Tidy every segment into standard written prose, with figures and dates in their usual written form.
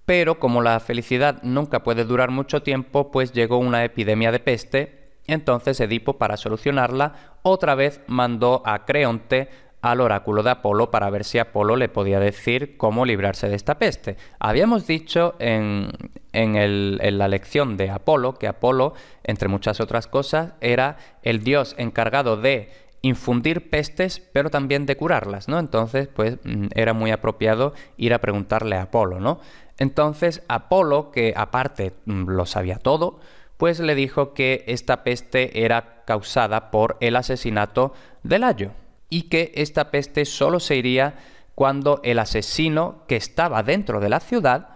pero como la felicidad nunca puede durar mucho tiempo, pues llegó una epidemia de peste. Entonces Edipo, para solucionarla, otra vez mandó a Creonte al oráculo de Apolo para ver si Apolo le podía decir cómo librarse de esta peste. Habíamos dicho en la lección de Apolo que Apolo, entre muchas otras cosas, era el dios encargado de infundir pestes, pero también de curarlas, ¿no? Entonces, pues era muy apropiado ir a preguntarle a Apolo, ¿no? Entonces, Apolo, que aparte lo sabía todo, pues le dijo que esta peste era causada por el asesinato de Layo y que esta peste solo se iría cuando el asesino que estaba dentro de la ciudad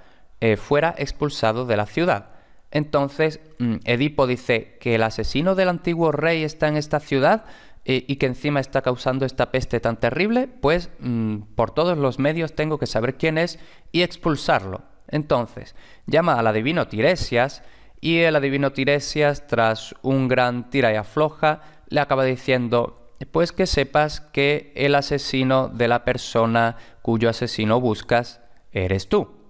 fuera expulsado de la ciudad. Entonces, Edipo dice que el asesino del antiguo rey está en esta ciudad y que encima está causando esta peste tan terrible, pues por todos los medios tengo que saber quién es y expulsarlo. Entonces, llama al adivino Tiresias y el adivino Tiresias, tras un gran tira y afloja, le acaba diciendo, pues que sepas que el asesino de la persona cuyo asesino buscas eres tú.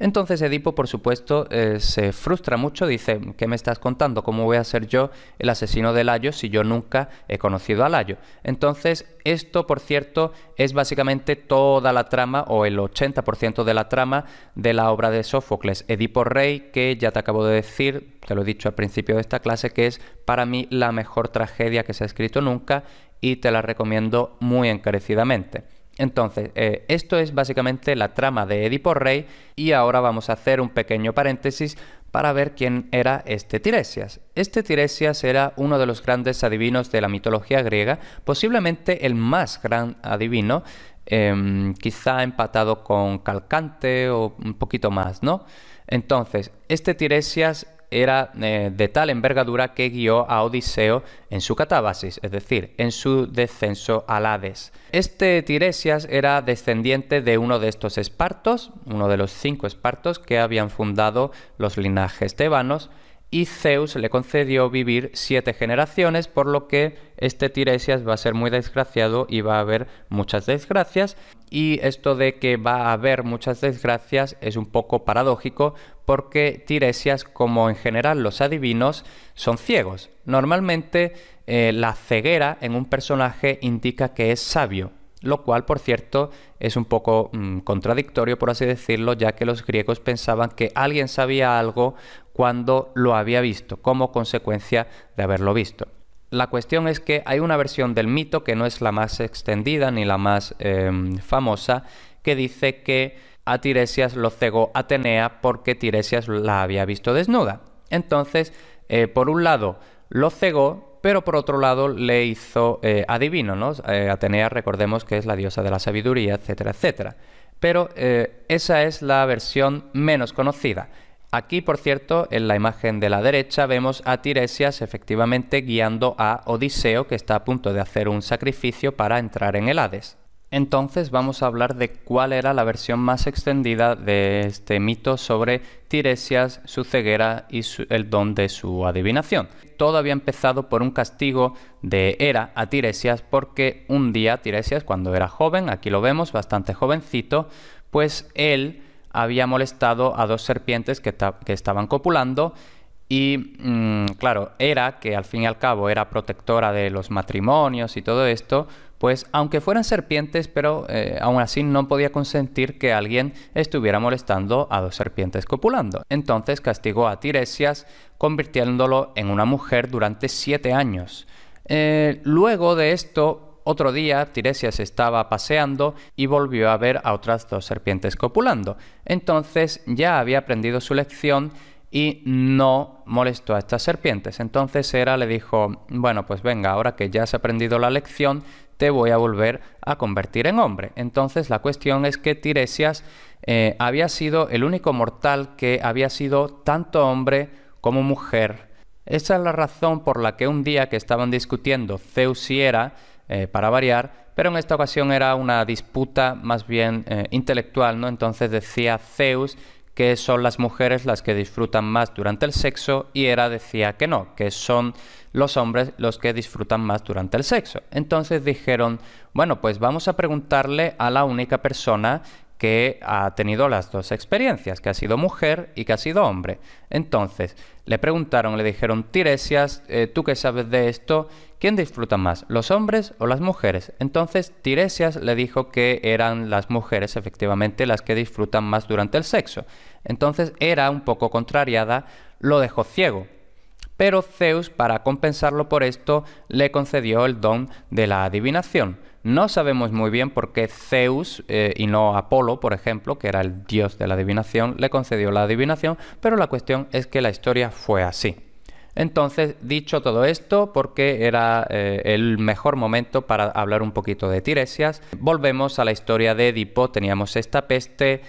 Entonces Edipo, por supuesto, se frustra mucho, dice, ¿qué me estás contando? ¿Cómo voy a ser yo el asesino de Layo si yo nunca he conocido a Layo? Entonces, esto, por cierto, es básicamente toda la trama, o el 80% de la trama de la obra de Sófocles, Edipo Rey, que ya te acabo de decir, te lo he dicho al principio de esta clase, que es para mí la mejor tragedia que se ha escrito nunca y te la recomiendo muy encarecidamente. Entonces, esto es básicamente la trama de Edipo Rey y ahora vamos a hacer un pequeño paréntesis para ver quién era este Tiresias. Este Tiresias era uno de los grandes adivinos de la mitología griega, posiblemente el más gran adivino, quizá empatado con Calcante o un poquito más, ¿no? Entonces, este Tiresias era de tal envergadura que guió a Odiseo en su catábasis, es decir, en su descenso al Hades. Este Tiresias era descendiente de uno de estos espartos, uno de los 5 espartos que habían fundado los linajes tebanos, y Zeus le concedió vivir 7 generaciones, por lo que este Tiresias va a ser muy desgraciado y va a haber muchas desgracias. Y esto de que va a haber muchas desgracias es un poco paradójico porque Tiresias, como en general los adivinos, son ciegos. Normalmente la ceguera en un personaje indica que es sabio, lo cual, por cierto, es un poco contradictorio, por así decirlo, ya que los griegos pensaban que alguien sabía algo cuando lo había visto, como consecuencia de haberlo visto. La cuestión es que hay una versión del mito que no es la más extendida ni la más famosa, que dice que a Tiresias lo cegó Atenea porque Tiresias la había visto desnuda. Entonces, por un lado, lo cegó, pero por otro lado le hizo adivino, ¿no? Atenea, recordemos que es la diosa de la sabiduría, etcétera, etcétera. Pero esa es la versión menos conocida. Aquí, por cierto, en la imagen de la derecha vemos a Tiresias efectivamente guiando a Odiseo, que está a punto de hacer un sacrificio para entrar en el Hades. Entonces vamos a hablar de cuál era la versión más extendida de este mito sobre Tiresias, su ceguera y el don de su adivinación. Todo había empezado por un castigo de Hera a Tiresias porque un día Tiresias, cuando era joven, aquí lo vemos, bastante jovencito, pues él había molestado a 2 serpientes que estaban copulando y, claro, Hera, que al fin y al cabo era protectora de los matrimonios y todo esto, pues aunque fueran serpientes, pero aún así no podía consentir que alguien estuviera molestando a 2 serpientes copulando. Entonces castigó a Tiresias convirtiéndolo en una mujer durante 7 años. Luego de esto, otro día Tiresias estaba paseando y volvió a ver a otras 2 serpientes copulando. Entonces ya había aprendido su lección y no molestó a estas serpientes. Entonces Hera le dijo, bueno, pues venga, ahora que ya has aprendido la lección, te voy a volver a convertir en hombre. Entonces la cuestión es que Tiresias había sido el único mortal que había sido tanto hombre como mujer. Esa es la razón por la que un día que estaban discutiendo Zeus y Hera, para variar, pero en esta ocasión era una disputa más bien intelectual, ¿no? Entonces decía Zeus que son las mujeres las que disfrutan más durante el sexo y Hera decía que no, que son los hombres los que disfrutan más durante el sexo. Entonces dijeron, bueno, pues vamos a preguntarle a la única persona que ha tenido las dos experiencias, que ha sido mujer y que ha sido hombre. Entonces, le preguntaron, le dijeron: Tiresias, ¿tú qué sabes de esto? ¿Quién disfruta más, los hombres o las mujeres? Entonces, Tiresias le dijo que eran las mujeres, efectivamente, las que disfrutan más durante el sexo. Entonces, Hera, un poco contrariada, lo dejó ciego. Pero Zeus, para compensarlo por esto, le concedió el don de la adivinación. No sabemos muy bien por qué Zeus y no Apolo, por ejemplo, que era el dios de la adivinación, le concedió la adivinación, pero la cuestión es que la historia fue así. Entonces, dicho todo esto, porque era el mejor momento para hablar un poquito de Tiresias, volvemos a la historia de Edipo. Teníamos esta peste.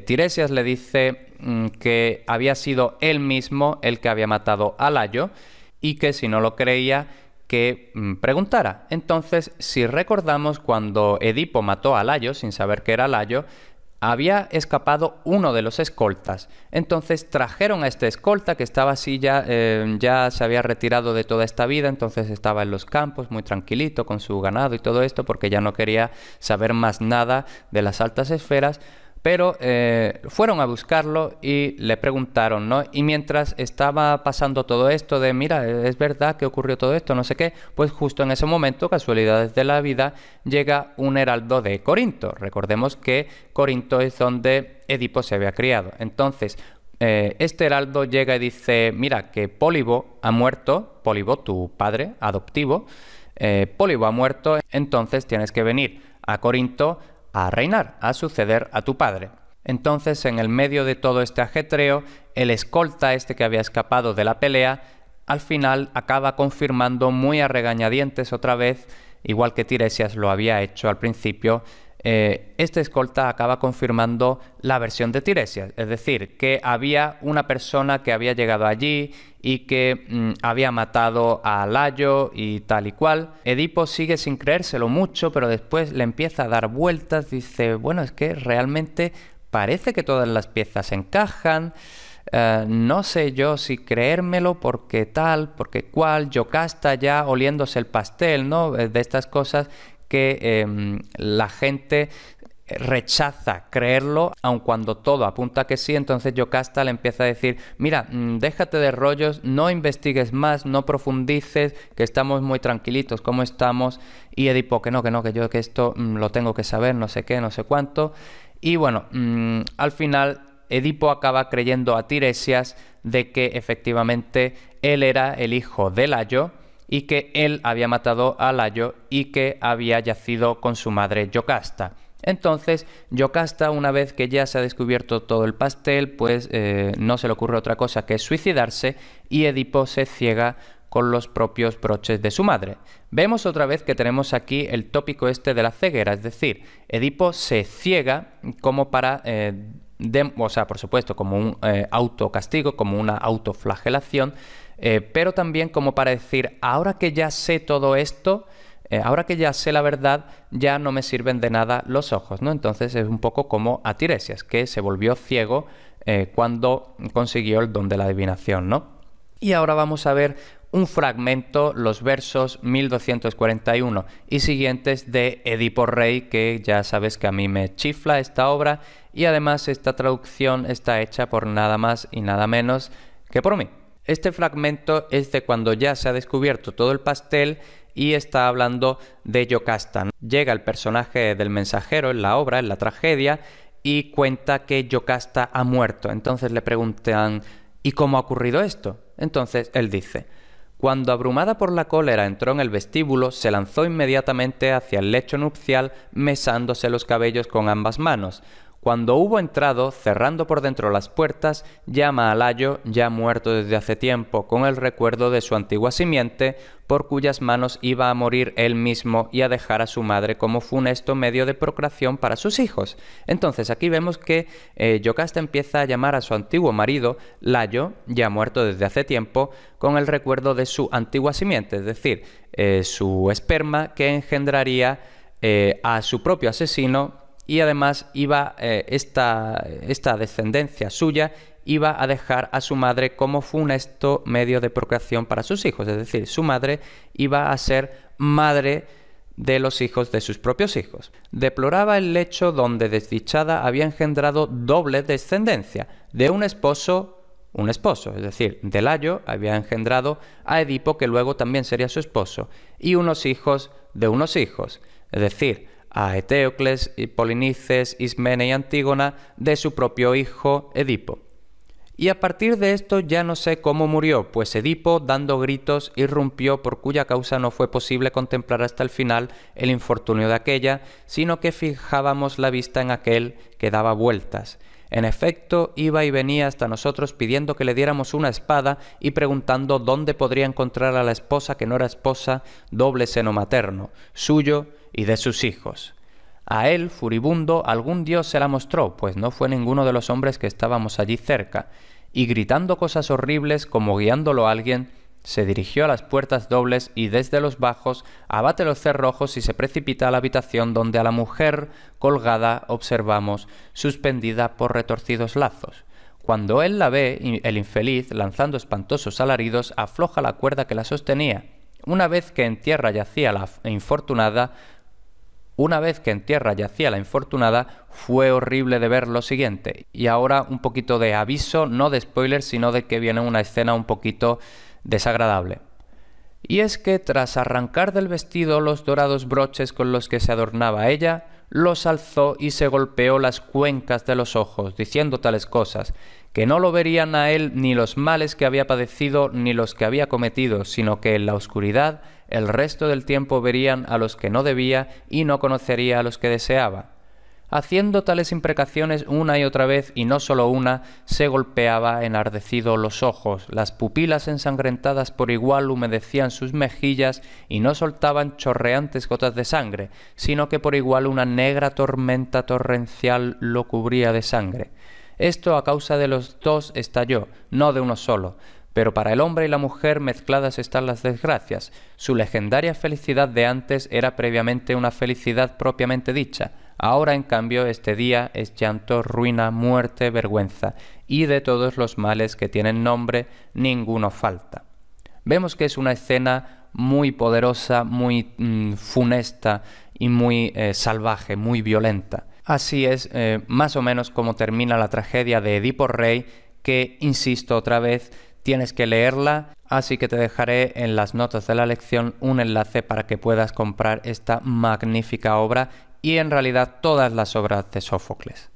Tiresias le dice que había sido él mismo el que había matado a Layo y que si no lo creía, que preguntara. Entonces, si recordamos, cuando Edipo mató a Layo sin saber que era Layo, había escapado uno de los escoltas. Entonces trajeron a este escolta, que estaba así ya se había retirado de toda esta vida, entonces estaba en los campos muy tranquilito con su ganado y todo esto, porque ya no quería saber más nada de las altas esferas. Pero fueron a buscarlo y le preguntaron, ¿no? Y mientras estaba pasando todo esto de, mira, es verdad que ocurrió todo esto, no sé qué, pues justo en ese momento, casualidades de la vida, llega un heraldo de Corinto. Recordemos que Corinto es donde Edipo se había criado. Entonces, este heraldo llega y dice, mira, que Pólibo ha muerto, Pólibo, tu padre adoptivo, Pólibo ha muerto, entonces tienes que venir a Corinto a reinar, a suceder a tu padre. Entonces, en el medio de todo este ajetreo, el escolta este que había escapado de la pelea, al final acaba confirmando muy a regañadientes otra vez, igual que Tiresias lo había hecho al principio. Este escolta acaba confirmando la versión de Tiresias, es decir, que había una persona que había llegado allí y que había matado a Layo y tal y cual. Edipo sigue sin creérselo mucho, pero después le empieza a dar vueltas, dice, bueno, es que realmente parece que todas las piezas encajan, no sé yo si creérmelo porque tal, porque cual, Yocasta ya oliéndose el pastel, ¿no? De estas cosas que la gente rechaza creerlo, aun cuando todo apunta a que sí. Entonces Yocasta le empieza a decir, mira, déjate de rollos, no investigues más, no profundices, que estamos muy tranquilitos como estamos. Y Edipo, que yo que esto lo tengo que saber, no sé qué, no sé cuánto. Y bueno, al final Edipo acaba creyendo a Tiresias de que efectivamente él era el hijo de Layo, y que él había matado a Layo y que había yacido con su madre Yocasta. Entonces, Yocasta, una vez que ya se ha descubierto todo el pastel, pues no se le ocurre otra cosa que suicidarse, y Edipo se ciega con los propios broches de su madre. Vemos otra vez que tenemos aquí el tópico este de la ceguera, es decir, Edipo se ciega como para, o sea, por supuesto, como un autocastigo, como una autoflagelación, pero también como para decir, ahora que ya sé todo esto, ahora que ya sé la verdad, ya no me sirven de nada los ojos, ¿no? Entonces es un poco como a Tiresias, que se volvió ciego cuando consiguió el don de la adivinación, ¿no? Y ahora vamos a ver un fragmento, los versos 1241 y siguientes de Edipo Rey, que ya sabes que a mí me chifla esta obra, y además esta traducción está hecha por nada más y nada menos que por mí. Este fragmento es de cuando ya se ha descubierto todo el pastel y está hablando de Yocasta. Llega el personaje del mensajero en la obra, en la tragedia, y cuenta que Yocasta ha muerto. Entonces le preguntan, ¿y cómo ha ocurrido esto? Entonces él dice, cuando abrumada por la cólera entró en el vestíbulo, se lanzó inmediatamente hacia el lecho nupcial, mesándose los cabellos con ambas manos. Cuando hubo entrado, cerrando por dentro las puertas, llama a Layo, ya muerto desde hace tiempo, con el recuerdo de su antigua simiente, por cuyas manos iba a morir él mismo y a dejar a su madre como funesto medio de procreación para sus hijos. Entonces aquí vemos que Yocasta empieza a llamar a su antiguo marido, Layo, ya muerto desde hace tiempo, con el recuerdo de su antigua simiente, es decir, su esperma que engendraría a su propio asesino. Y además iba esta descendencia suya iba a dejar a su madre como funesto medio de procreación para sus hijos, es decir, su madre iba a ser madre de los hijos de sus propios hijos. Deploraba el lecho donde desdichada había engendrado doble descendencia, de un esposo, es decir, de Layo había engendrado a Edipo, que luego también sería su esposo, y unos hijos de unos hijos, es decir, a Eteocles, Polinices, Ismene y Antígona, de su propio hijo Edipo. Y a partir de esto ya no sé cómo murió, pues Edipo, dando gritos, irrumpió, por cuya causa no fue posible contemplar hasta el final el infortunio de aquella, sino que fijábamos la vista en aquel que daba vueltas. En efecto, iba y venía hasta nosotros pidiendo que le diéramos una espada y preguntando dónde podría encontrar a la esposa que no era esposa, doble seno materno, suyo y de sus hijos. A él, furibundo, algún dios se la mostró, pues no fue ninguno de los hombres que estábamos allí cerca, y gritando cosas horribles como guiándolo a alguien, se dirigió a las puertas dobles y desde los bajos abate los cerrojos y se precipita a la habitación donde a la mujer colgada observamos, suspendida por retorcidos lazos. Cuando él la ve, el infeliz, lanzando espantosos alaridos, afloja la cuerda que la sostenía. Una vez que en tierra yacía la infortunada, fue horrible de ver lo siguiente. Y ahora un poquito de aviso, no de spoiler, sino de que viene una escena un poquito desagradable. Y es que tras arrancar del vestido los dorados broches con los que se adornaba ella, los alzó y se golpeó las cuencas de los ojos, diciendo tales cosas, que no lo verían a él ni los males que había padecido ni los que había cometido, sino que en la oscuridad el resto del tiempo verían a los que no debía y no conocería a los que deseaba. Haciendo tales imprecaciones una y otra vez, y no sólo una, se golpeaba enardecido los ojos, las pupilas ensangrentadas por igual humedecían sus mejillas y no soltaban chorreantes gotas de sangre, sino que por igual una negra tormenta torrencial lo cubría de sangre. Esto a causa de los dos estalló, no de uno solo. Pero para el hombre y la mujer mezcladas están las desgracias. Su legendaria felicidad de antes era previamente una felicidad propiamente dicha. Ahora, en cambio, este día es llanto, ruina, muerte, vergüenza, y de todos los males que tienen nombre, ninguno falta. Vemos que es una escena muy poderosa, muy funesta y muy salvaje, muy violenta. Así es más o menos como termina la tragedia de Edipo Rey, que, insisto otra vez, tienes que leerla, así que te dejaré en las notas de la lección un enlace para que puedas comprar esta magnífica obra y en realidad todas las obras de Sófocles.